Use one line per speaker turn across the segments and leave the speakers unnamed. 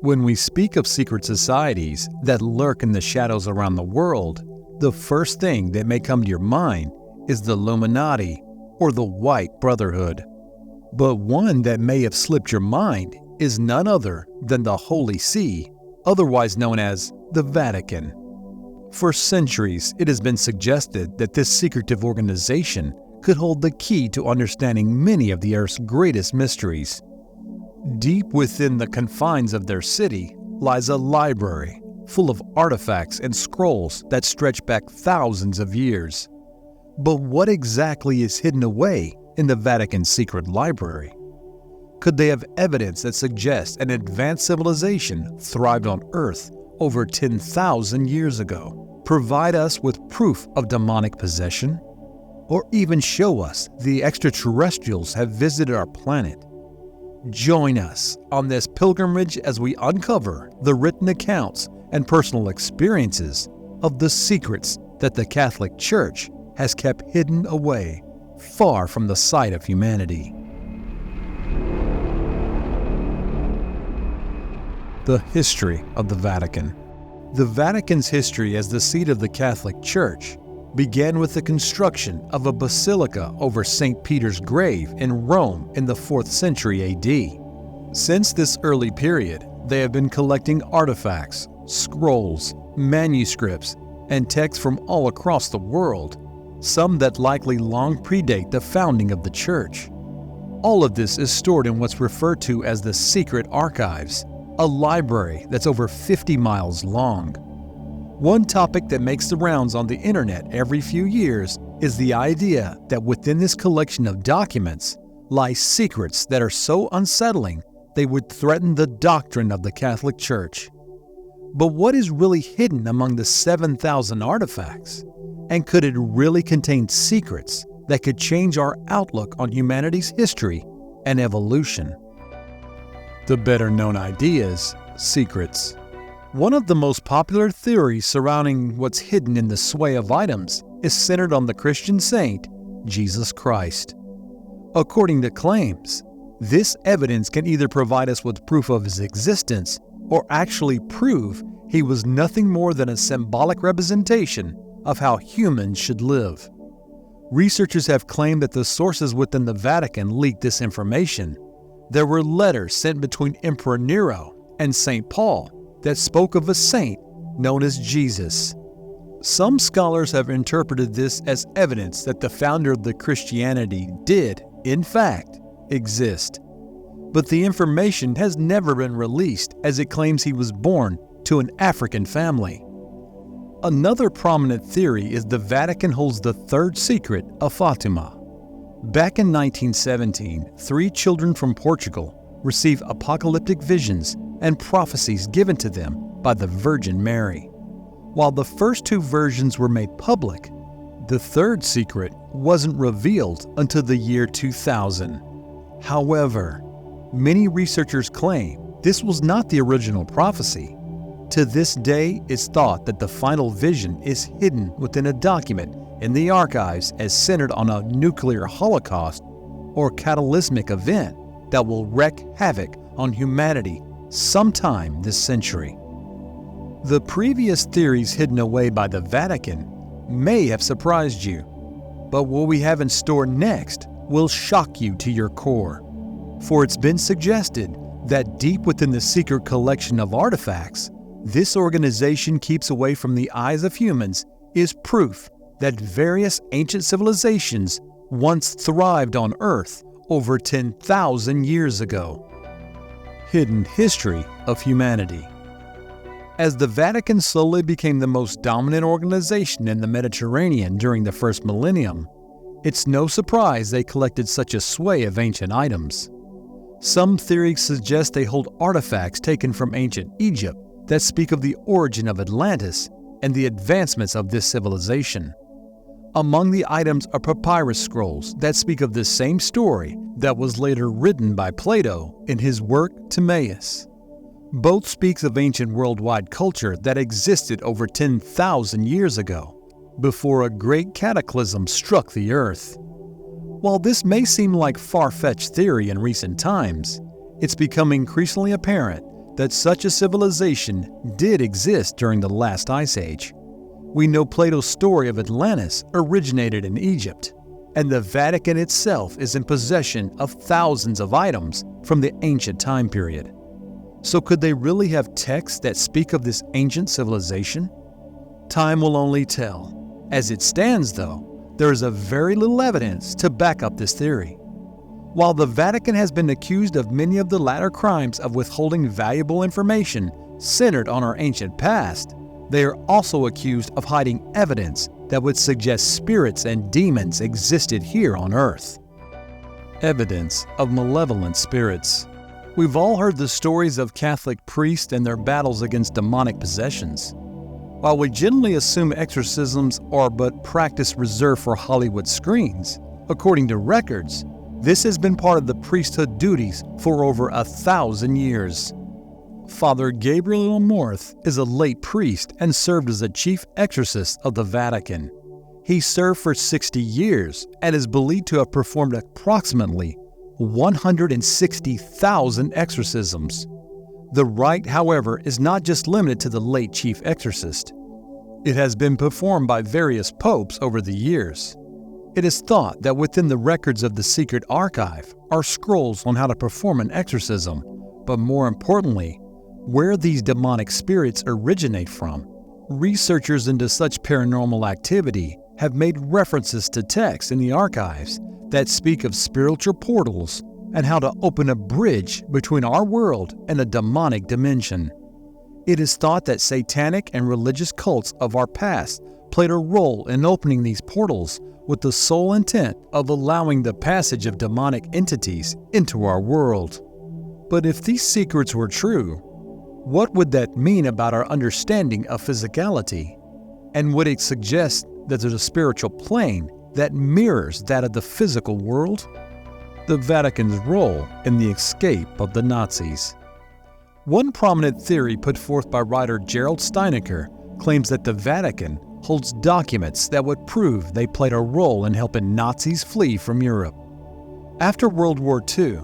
When we speak of secret societies that lurk in the shadows around the world, the first thing that may come to your mind is the Illuminati or the White Brotherhood. But one that may have slipped your mind is none other than the Holy See, otherwise known as the Vatican. For centuries, it has been suggested that this secretive organization could hold the key to understanding many of the Earth's greatest mysteries. Deep within the confines of their city lies a library full of artifacts and scrolls that stretch back thousands of years. But what exactly is hidden away in the Vatican Secret Library? Could they have evidence that suggests an advanced civilization thrived on Earth over 10,000 years ago, provide us with proof of demonic possession, or even show us the extraterrestrials have visited our planet? Join us on this pilgrimage as we uncover the written accounts and personal experiences of the secrets that the Catholic Church has kept hidden away, far from the sight of humanity. The history of the Vatican. The Vatican's history as the seat of the Catholic Church began with the construction of a basilica over St. Peter's grave in Rome in the 4th century AD. Since this early period, they have been collecting artifacts, scrolls, manuscripts, and texts from all across the world, some that likely long predate the founding of the Church. All of this is stored in what's referred to as the Secret Archives, a library that's over 50 miles long. One topic that makes the rounds on the internet every few years is the idea that within this collection of documents lie secrets that are so unsettling they would threaten the doctrine of the Catholic Church. But what is really hidden among the 7,000 artifacts? And could it really contain secrets that could change our outlook on humanity's history and evolution? The better-known ideas, secrets. One of the most popular theories surrounding what's hidden in the sway of items is centered on the Christian saint, Jesus Christ. According to claims, this evidence can either provide us with proof of his existence or actually prove he was nothing more than a symbolic representation of how humans should live. Researchers have claimed that the sources within the Vatican leaked this information. There were letters sent between Emperor Nero and St. Paul that spoke of a saint known as Jesus. Some scholars have interpreted this as evidence that the founder of the Christianity did, in fact, exist. But the information has never been released, as it claims he was born to an African family. Another prominent theory is the Vatican holds the third secret of Fatima. Back in 1917, 3 children from Portugal received apocalyptic visions and prophecies given to them by the Virgin Mary. While the first 2 versions were made public, the third secret wasn't revealed until the year 2000. However, many researchers claim this was not the original prophecy. To this day, it's thought that the final vision is hidden within a document in the archives as centered on a nuclear holocaust or cataclysmic event that will wreak havoc on humanity sometime this century. The previous theories hidden away by the Vatican may have surprised you, but what we have in store next will shock you to your core. For it's been suggested that deep within the secret collection of artifacts this organization keeps away from the eyes of humans is proof that various ancient civilizations once thrived on Earth over 10,000 years ago. Hidden history of humanity. As the Vatican slowly became the most dominant organization in the Mediterranean during the first millennium, it's no surprise they collected such a sway of ancient items. Some theories suggest they hold artifacts taken from ancient Egypt that speak of the origin of Atlantis and the advancements of this civilization. Among the items are papyrus scrolls that speak of the same story that was later written by Plato in his work Timaeus. Both speaks of ancient worldwide culture that existed over 10,000 years ago, before a great cataclysm struck the earth. While this may seem like far-fetched theory in recent times, it's become increasingly apparent that such a civilization did exist during the last ice age. We know Plato's story of Atlantis originated in Egypt, and the Vatican itself is in possession of thousands of items from the ancient time period. So could they really have texts that speak of this ancient civilization? Time will only tell. As it stands, though, there is a very little evidence to back up this theory. While the Vatican has been accused of many of the latter crimes of withholding valuable information centered on our ancient past, they are also accused of hiding evidence that would suggest spirits and demons existed here on Earth. Evidence of malevolent spirits. We've all heard the stories of Catholic priests and their battles against demonic possessions. While we generally assume exorcisms are but practice reserved for Hollywood screens, according to records, this has been part of the priesthood duties for over 1,000 years. Father Gabriel Amorth is a late priest and served as a chief exorcist of the Vatican. He served for 60 years and is believed to have performed approximately 160,000 exorcisms. The rite, however, is not just limited to the late chief exorcist. It has been performed by various popes over the years. It is thought that within the records of the secret archive are scrolls on how to perform an exorcism, but more importantly, where these demonic spirits originate from. Researchers into such paranormal activity have made references to texts in the archives that speak of spiritual portals and how to open a bridge between our world and a demonic dimension. It is thought that satanic and religious cults of our past played a role in opening these portals with the sole intent of allowing the passage of demonic entities into our world. But if these secrets were true, what would that mean about our understanding of physicality? And would it suggest that there's a spiritual plane that mirrors that of the physical world? The Vatican's role in the escape of the Nazis. One prominent theory put forth by writer Gerald Steinecker claims that the Vatican holds documents that would prove they played a role in helping Nazis flee from Europe. After World War II,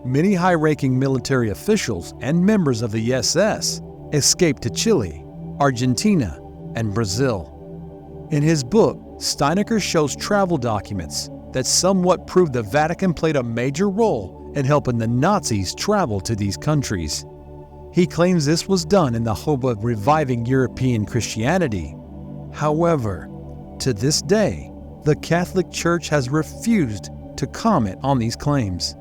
many high-ranking military officials and members of the SS escaped to Chile, Argentina, and Brazil. In his book, Steinecker shows travel documents that somewhat prove the Vatican played a major role in helping the Nazis travel to these countries. He claims this was done in the hope of reviving European Christianity. However, to this day, the Catholic Church has refused to comment on these claims.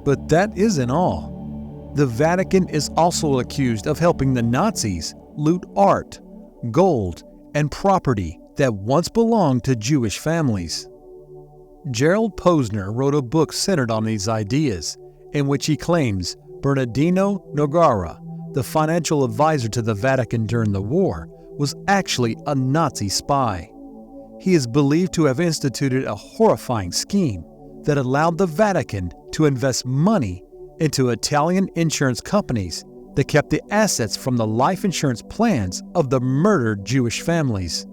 But that isn't all. The Vatican is also accused of helping the Nazis loot art, gold, and property that once belonged to Jewish families. Gerald Posner wrote a book centered on these ideas, in which he claims Bernardino Nogara, the financial advisor to the Vatican during the war, was actually a Nazi spy. He is believed to have instituted a horrifying scheme that allowed the Vatican to invest money into Italian insurance companies that kept the assets from the life insurance plans of the murdered Jewish families.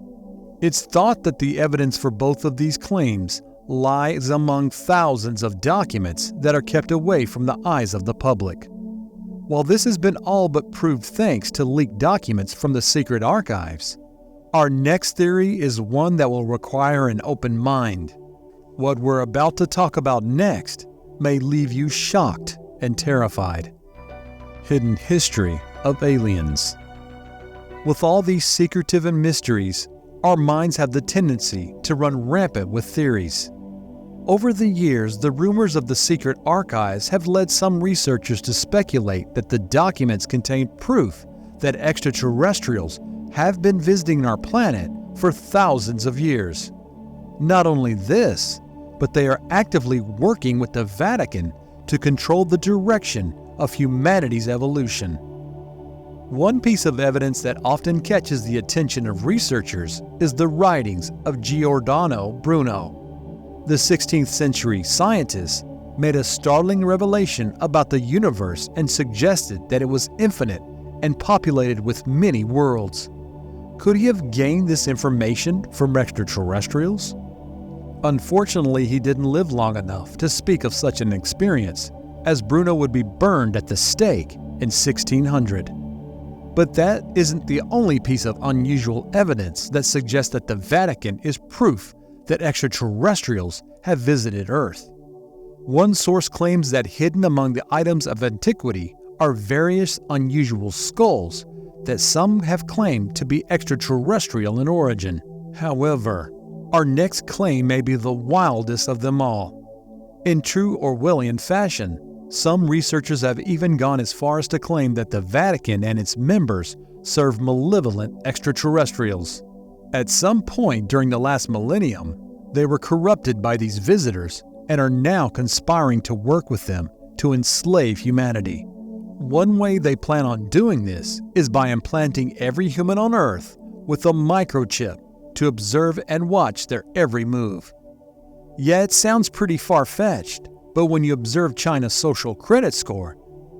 It's thought that the evidence for both of these claims lies among thousands of documents that are kept away from the eyes of the public. While this has been all but proved thanks to leaked documents from the secret archives, our next theory is one that will require an open mind. What we're about to talk about next may leave you shocked and terrified. Hidden history of aliens. With all these secretive and mysteries, our minds have the tendency to run rampant with theories. Over the years, the rumors of the secret archives have led some researchers to speculate that the documents contain proof that extraterrestrials have been visiting our planet for thousands of years. Not only this, but they are actively working with the Vatican to control the direction of humanity's evolution. One piece of evidence that often catches the attention of researchers is the writings of Giordano Bruno. The 16th century scientist made a startling revelation about the universe and suggested that it was infinite and populated with many worlds. Could he have gained this information from extraterrestrials? Unfortunately, he didn't live long enough to speak of such an experience, as Bruno would be burned at the stake in 1600. But that isn't the only piece of unusual evidence that suggests that the Vatican is proof that extraterrestrials have visited Earth. One source claims that hidden among the items of antiquity are various unusual skulls that some have claimed to be extraterrestrial in origin. However, our next claim may be the wildest of them all. In true Orwellian fashion, some researchers have even gone as far as to claim that the Vatican and its members serve malevolent extraterrestrials. At some point during the last millennium, they were corrupted by these visitors and are now conspiring to work with them to enslave humanity. One way they plan on doing this is by implanting every human on Earth with a microchip to observe and watch their every move. Yeah, it sounds pretty far-fetched, but when you observe China's social credit score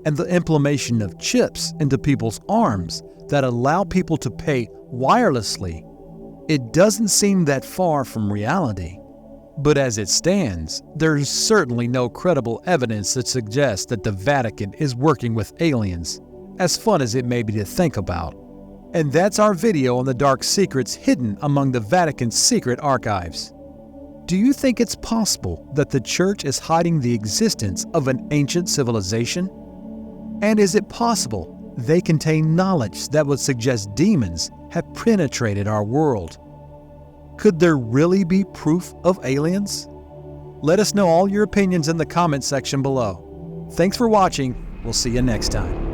and the implementation of chips into people's arms that allow people to pay wirelessly, it doesn't seem that far from reality. But as it stands, there's certainly no credible evidence that suggests that the Vatican is working with aliens, as fun as it may be to think about. And that's our video on the dark secrets hidden among the Vatican's secret archives. Do you think it's possible that the Church is hiding the existence of an ancient civilization? And is it possible they contain knowledge that would suggest demons have penetrated our world? Could there really be proof of aliens? Let us know all your opinions in the comment section below. Thanks for watching. We'll see you next time.